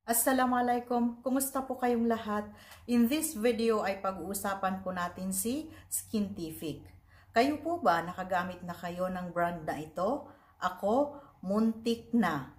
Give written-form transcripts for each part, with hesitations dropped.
Assalamualaikum, kumusta po kayong lahat? In this video ay pag-uusapan po natin si Skintific. Kayo po ba nakagamit na kayo ng brand na ito? Ako, muntik na.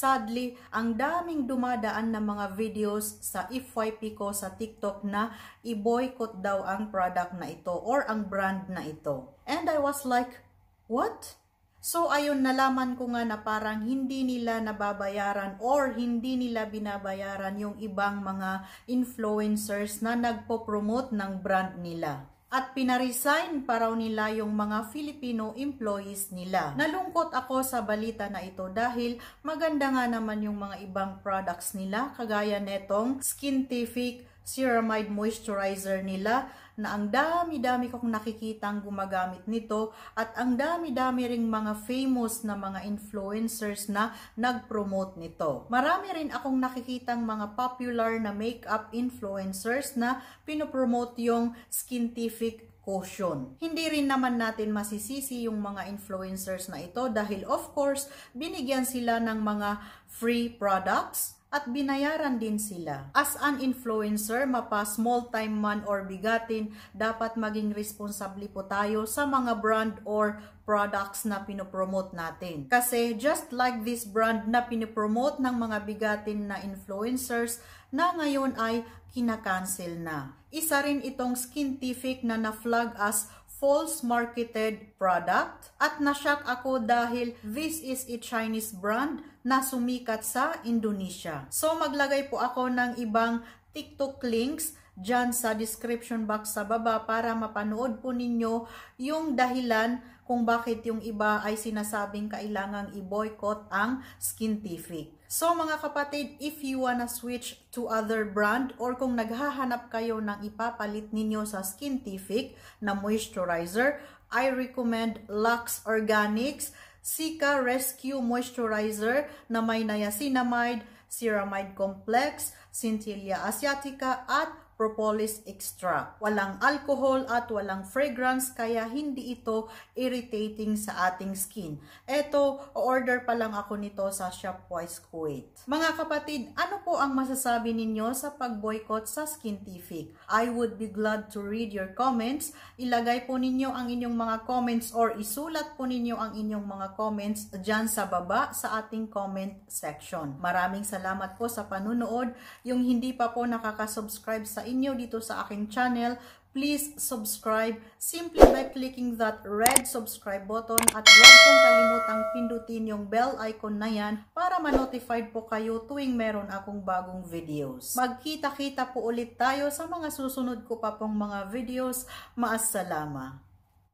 Sadly, ang daming dumadaan na mga videos sa FYP ko sa TikTok na i-boycott daw ang product na ito or ang brand na ito. And I was like, what? So ayun, nalaman ko nga na parang hindi nila nababayaran or hindi nila binabayaran yung ibang mga influencers na nagpo-promote ng brand nila. At pinaresign pa raw nila yung mga Filipino employees nila. Nalungkot ako sa balita na ito dahil maganda nga naman yung mga ibang products nila, kagaya netong Skintific Ceramide Moisturizer nila na ang dami-dami kong nakikitang gumagamit nito at ang dami-dami ring mga famous na mga influencers na nag-promote nito. Marami rin akong nakikitang mga popular na makeup influencers na pinopromote yung Skintific Cushion. Hindi rin naman natin masisisi yung mga influencers na ito dahil of course binigyan sila ng mga free products at binayaran din sila. As an influencer, mapa small time man or bigatin, dapat maging responsable po tayo sa mga brand or products na pinopromote natin. Kasi just like this brand na pinopromote ng mga bigatin na influencers na ngayon ay kinakancel na. Isa rin itong Skintific na na-flag as false marketed product at nashock ako dahil this is a Chinese brand na sumikat sa Indonesia. So maglagay po ako ng ibang TikTok links dyan sa description box sa baba para mapanood po ninyo yung dahilan kung bakit yung iba ay sinasabing kailangang i-boycott ang Skintific. So mga kapatid, if you wanna switch to other brand or kung naghahanap kayo ng ipapalit ninyo sa Skintific na moisturizer, I recommend Lux Organics Cica Rescue Moisturizer na may niacinamide, ceramide complex, Centella asiatica at propolis extract. Walang alcohol at walang fragrance kaya hindi ito irritating sa ating skin. Eto, order pa lang ako nito sa Shopwise Kuwait. Mga kapatid, ano po ang masasabi ninyo sa pag-boycott sa Skintific? I would be glad to read your comments. Ilagay po ninyo ang inyong mga comments or isulat po ninyo ang inyong mga comments dyan sa baba sa ating comment section. Maraming salamat po sa panunood. Yung hindi pa po nakaka-subscribe sa inyo dito sa aking channel, please subscribe simply by clicking that red subscribe button at huwag pong kalimutang pindutin yung bell icon na yan para ma-notified po kayo tuwing meron akong bagong videos. Magkita-kita po ulit tayo sa mga susunod ko pa pong mga videos. Maasalama.